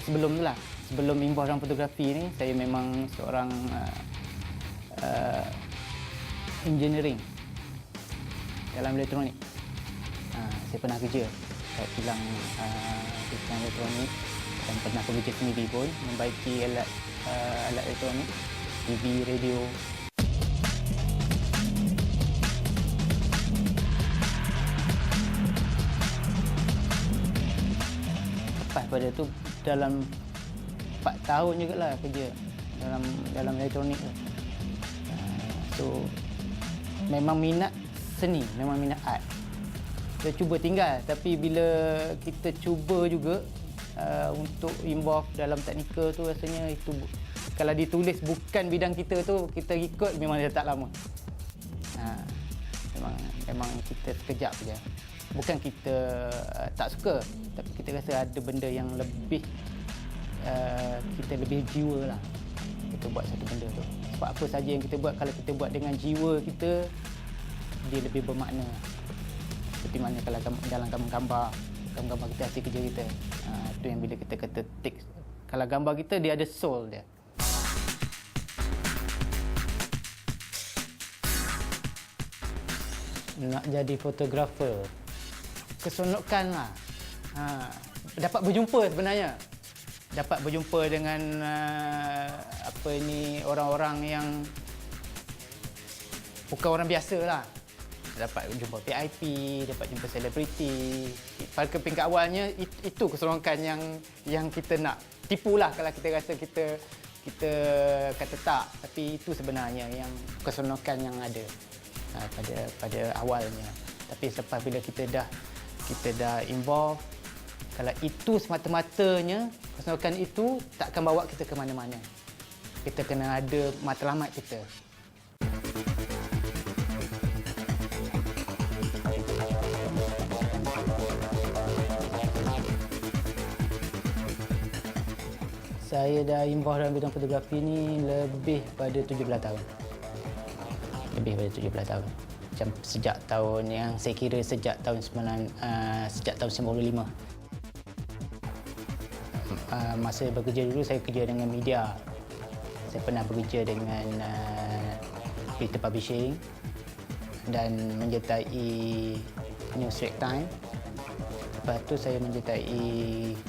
sebelum tu lah, sebelum involve dalam fotografi ni, saya memang seorang engineering dalam elektronik. Saya pernah kerja kat kilang elektronik dan pernah bekerja sendiri pun membaiki alat elektronik, TV, radio. Lepas pada tu dalam 4 tahun jugalah kerja dalam elektronik tu. So memang minat seni, memang minat art. Kita cuba tinggal, tapi bila kita cuba juga untuk involve dalam teknikal tu, rasanya itu kalau ditulis bukan bidang kita tu, kita ikut memang dia tak lama. Memang kita sekejap je. Bukan kita tak suka, tapi kita rasa ada benda yang lebih kita lebih jiwa lah kita buat satu benda tu. Sebab apa saja yang kita buat, kalau kita buat dengan jiwa kita, dia lebih bermakna. Seperti mana kalau dalam gambar kita hasil kerja kita. Itu yang bila kita kata take. Kalau gambar kita, dia ada soul dia. Nak jadi fotografer, keseronokan lah. Dapat berjumpa sebenarnya. Dapat berjumpa dengan orang-orang yang bukan orang biasa lah. Dapat jumpa VIP, dapat jumpa selebriti. Pada peringkat awalnya, itu keseronokan yang kita nak tipu lah kalau kita rasa kita kata tak. Tapi itu sebenarnya yang keseronokan yang ada pada awalnya. Tapi selepas bila kita dah involve, kalau itu semata-matanya, keseronokan itu tak akan bawa kita ke mana-mana. Kita kena ada matlamat kita. Saya dah involve dalam bidang fotografi ni lebih pada 17 tahun. Lebih pada 17 tahun. Macam sejak tahun yang saya kira sejak tahun 95. Masa bekerja dulu, saya kerja dengan media. Saya pernah bekerja dengan berita publishing dan menyertai News Straits Times. Lepas tu saya menyertai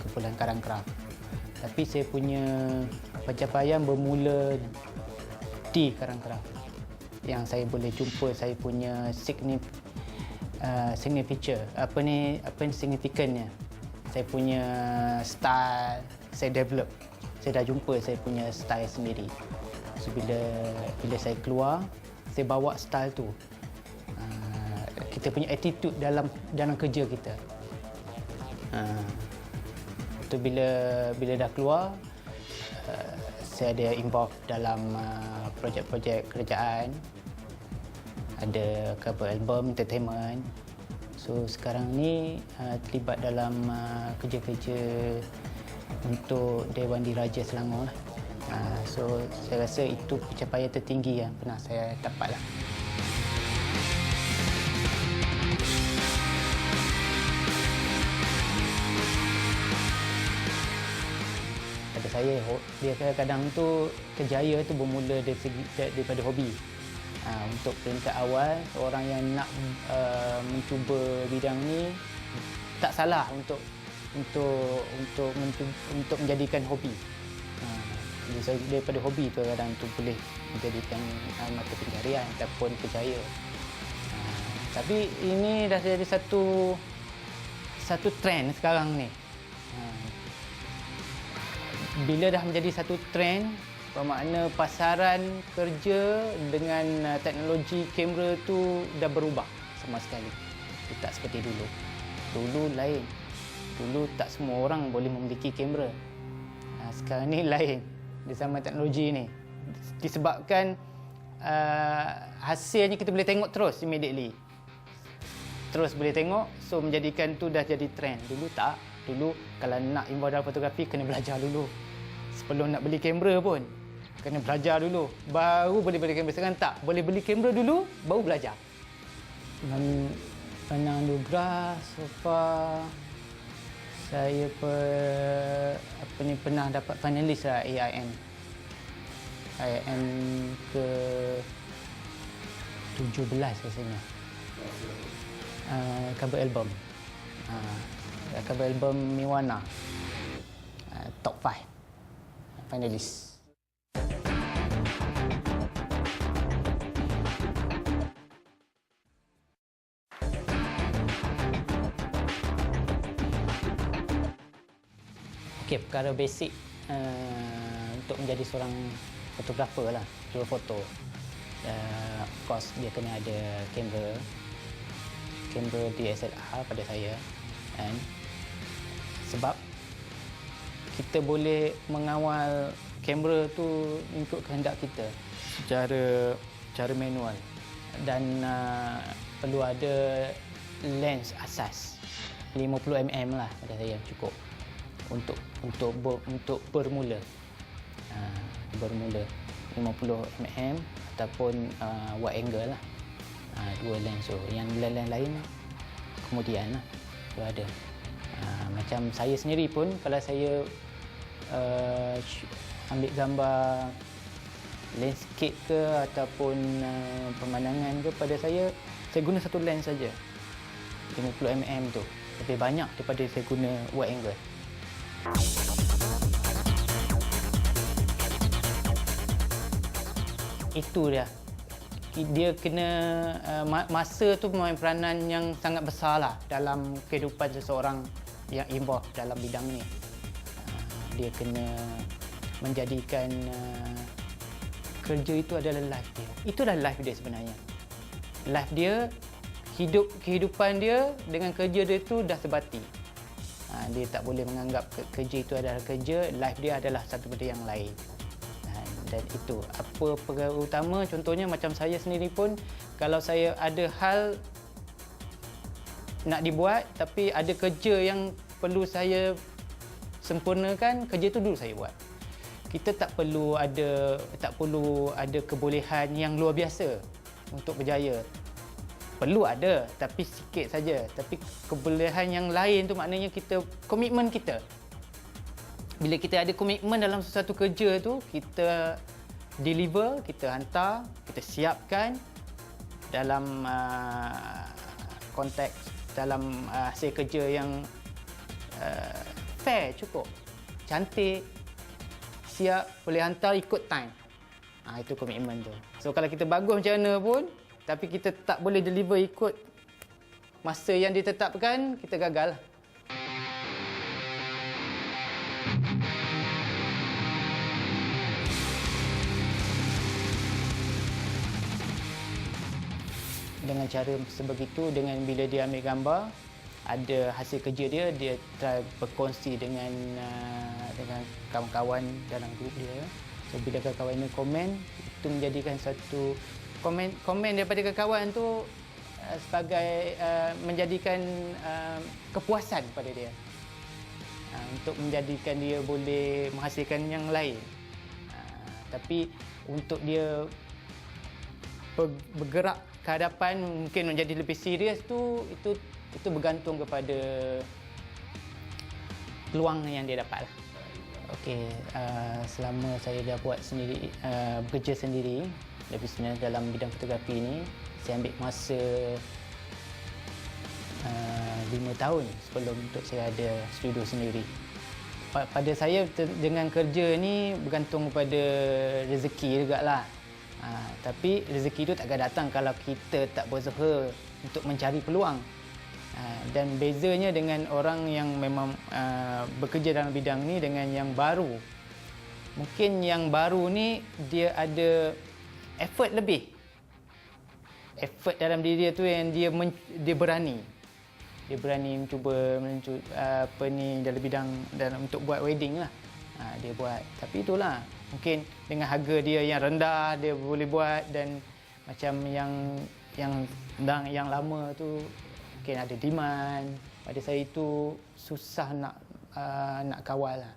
kumpulan Karang Craft. Tapi saya punya pencapaian bermula di Karang Craft. Yang saya boleh jumpa saya punya signature. Apa ni signifikannya? Saya punya style, saya develop. Saya dah jumpa saya punya style sendiri. So bila saya keluar, saya bawa style tu. Kita punya attitude dalam kerja kita. Tu bila dah keluar, saya ada involve dalam projek-projek kerajaan, ada cover album entertainment. So sekarang ni terlibat dalam kerja-kerja untuk Dewan Diraja Selangor lah. So saya rasa itu pencapaian tertinggi yang pernah saya dapat lah. Saya dia kadang tu kejaya tu bermula daripada hobi. Untuk peringkat awal, orang yang nak mencuba bidang ni tak salah untuk menjadikan hobi. Daripada hobi tu kadang tu boleh menjadikan mata pencaharian ataupun kejaya. Tapi ini dah jadi satu trend sekarang ni. Bila dah menjadi satu trend, bermakna pasaran kerja dengan teknologi kamera tu dah berubah sama sekali. Dia tak seperti dulu. Dulu lain. Dulu tak semua orang boleh memiliki kamera. Sekarang ni lain. Di zaman teknologi ni. Disebabkan hasilnya kita boleh tengok terus immediately. Terus boleh tengok, so menjadikan tu dah jadi trend. Dulu tak. Dulu kalau nak involve dalam fotografi, kena belajar dulu. Sebelum nak beli kamera pun, kena belajar dulu. Baru boleh beli kamera. Sekarang tak. Boleh beli kamera dulu, baru belajar. Dan Anugerah so far, Saya pernah dapat finalis lah AIM ke 17 rasanya. Cover album. Cover album Miwana. Top 5 finalis. Okey, perkara basic untuk menjadi seorang fotografer lah, jual foto. Of course, dia kena ada kamera DSLR pada saya, kan? Sebab kita boleh mengawal kamera tu mengikut kehendak kita secara manual, dan perlu ada lens asas 50mm lah pada saya cukup untuk bermula. Bermula 50mm ataupun wide angle lah. Dua lens tu. Yang lens lain kemudian lah kalau ada. Macam saya sendiri pun, kalau saya ambil gambar landscape ke ataupun pemandangan ke, pada saya guna satu lens saja, 50mm tu. Lebih banyak daripada saya guna wide angle. Itu dia kena masa tu memain peranan yang sangat besar lah dalam kehidupan seseorang yang involved dalam bidang ni. Dia kena menjadikan kerja itu adalah life dia. Itulah life dia sebenarnya. Life dia, kehidupan dia dengan kerja dia tu dah sebati. Dia tak boleh menganggap kerja itu adalah kerja, life dia adalah satu benda yang lain. Dan itu apa perkara utama, contohnya macam saya sendiri pun, kalau saya ada hal nak dibuat tapi ada kerja yang perlu saya sempurnakan, kerja itu dulu saya buat. Kita tak perlu ada kebolehan yang luar biasa untuk berjaya. Perlu ada, tapi sikit saja. Tapi kebolehan yang lain tu maknanya komitmen kita. Bila kita ada komitmen dalam sesuatu kerja tu, kita deliver, kita hantar, kita siapkan dalam konteks, dalam hasil kerja yang fair, cukup, cantik, siap, boleh hantar ikut time. Itu komitmen tu. So kalau kita bagus macam mana pun, tapi kita tak boleh deliver ikut masa yang ditetapkan, kita gagal. Dengan cara sebegitu, dengan bila dia ambil gambar, ada hasil kerja dia try berkongsi dengan kawan-kawan dalam grup dia. So bila kawan-kawan ini komen, itu menjadikan satu komen daripada kawan tu sebagai menjadikan kepuasan pada dia, untuk menjadikan dia boleh menghasilkan yang lain. Tapi untuk dia bergerak ke hadapan, mungkin menjadi lebih serius tu, itu bergantung kepada peluang yang dia dapat lah. Okey, selama saya dah buat sendiri, bekerja sendiri, lebih sebenarnya dalam bidang fotografi ini, saya ambil masa 5 tahun sebelum untuk saya ada studio sendiri. Pada saya, dengan kerja ni bergantung kepada rezeki jugalah. Tapi rezeki itu takkan datang kalau kita tak berusaha untuk mencari peluang. Dan bezanya dengan orang yang memang bekerja dalam bidang ni dengan yang baru. Mungkin yang baru ni dia ada effort lebih. Effort dalam diri dia tu yang dia berani. Dia berani mencuba dalam bidang untuk buat wedding lah. Dia buat. Tapi itulah, mungkin dengan harga dia yang rendah dia boleh buat, dan macam yang lama tu mungkin ada demand. Pada saya itu susah nak kawal lah.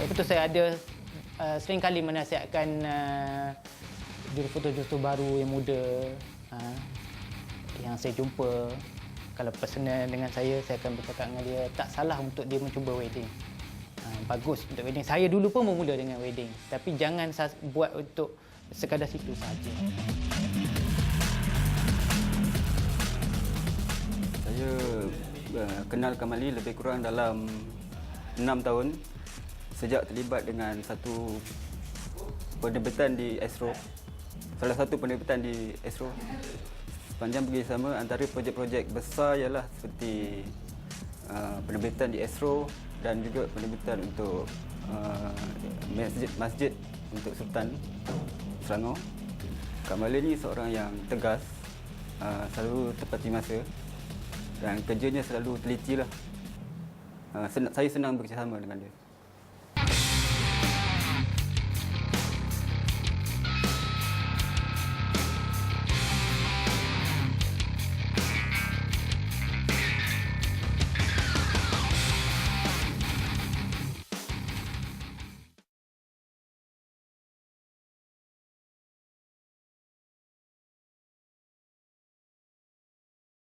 Betul, saya ada sering kali menasihatkan juru foto baru yang muda yang saya jumpa. Kalau personal dengan saya akan bercakap dengan dia, tak salah untuk dia mencuba wedding. Bagus untuk wedding. Saya dulu pun bermula dengan wedding. Tapi jangan buat untuk sekadar situ sahaja. Saya kenal Kamali lebih kurang dalam 6 tahun sejak terlibat dengan satu penerbitan di Astro. Salah satu penerbitan di Astro. Sepanjang bekerjasama antara projek-projek besar ialah seperti penerbitan di Astro dan juga penerbitan untuk masjid untuk Sultan Selangor. Kamali ni seorang yang tegas, selalu tepati masa dan kerjanya selalu teliti lah. Saya senang bekerjasama dengan dia.